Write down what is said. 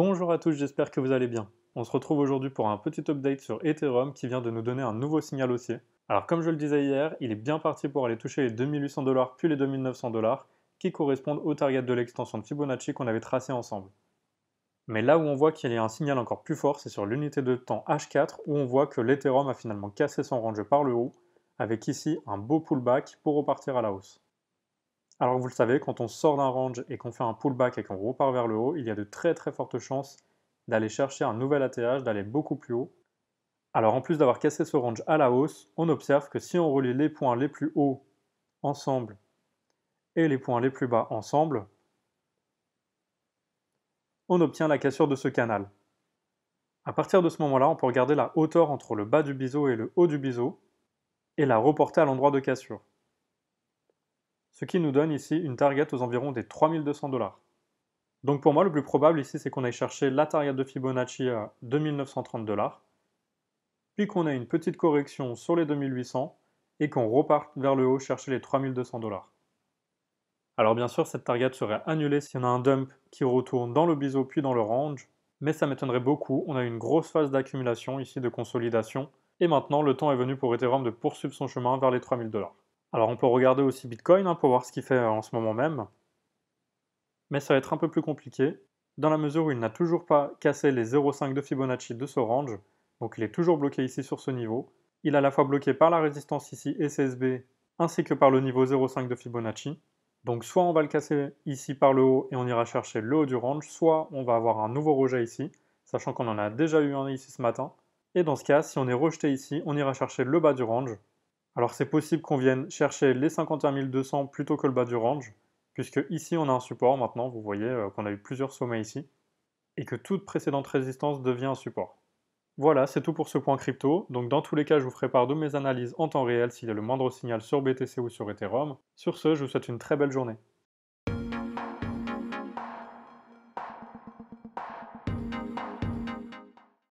Bonjour à tous, j'espère que vous allez bien. On se retrouve aujourd'hui pour un petit update sur Ethereum qui vient de nous donner un nouveau signal haussier. Alors comme je le disais hier, il est bien parti pour aller toucher les 2800 $ puis les 2900 $ qui correspondent au target de l'extension de Fibonacci qu'on avait tracé ensemble. Mais là où on voit qu'il y a un signal encore plus fort, c'est sur l'unité de temps H4 où on voit que l'Ethereum a finalement cassé son range par le haut avec ici un beau pullback pour repartir à la hausse. Alors vous le savez, quand on sort d'un range et qu'on fait un pullback et qu'on repart vers le haut, il y a de très fortes chances d'aller chercher un nouvel ATH, d'aller beaucoup plus haut. Alors en plus d'avoir cassé ce range à la hausse, on observe que si on relie les points les plus hauts ensemble et les points les plus bas ensemble, on obtient la cassure de ce canal. À partir de ce moment-là, on peut regarder la hauteur entre le bas du biseau et le haut du biseau et la reporter à l'endroit de cassure. Ce qui nous donne ici une target aux environs des 3200 $. Donc pour moi, le plus probable ici, c'est qu'on aille chercher la target de Fibonacci à 2930 $, puis qu'on ait une petite correction sur les 2800 et qu'on reparte vers le haut chercher les 3200 $. Alors bien sûr, cette target serait annulée si on a un dump qui retourne dans le biseau puis dans le range, mais ça m'étonnerait beaucoup. On a une grosse phase d'accumulation ici, de consolidation, et maintenant le temps est venu pour Ethereum de poursuivre son chemin vers les 3000 $. Alors on peut regarder aussi Bitcoin pour voir ce qu'il fait en ce moment même, mais ça va être un peu plus compliqué, dans la mesure où il n'a toujours pas cassé les 0,5 de Fibonacci de ce range, donc il est toujours bloqué ici sur ce niveau. Il est à la fois bloqué par la résistance ici SSB, ainsi que par le niveau 0,5 de Fibonacci. Donc soit on va le casser ici par le haut et on ira chercher le haut du range, soit on va avoir un nouveau rejet ici, sachant qu'on en a déjà eu un ici ce matin. Et dans ce cas, si on est rejeté ici, on ira chercher le bas du range. Alors c'est possible qu'on vienne chercher les 51 200 plutôt que le bas du range, puisque ici on a un support maintenant, vous voyez qu'on a eu plusieurs sommets ici, et que toute précédente résistance devient un support. Voilà, c'est tout pour ce point crypto, donc dans tous les cas je vous ferai part de mes analyses en temps réel s'il y a le moindre signal sur BTC ou sur Ethereum. Sur ce, je vous souhaite une très belle journée.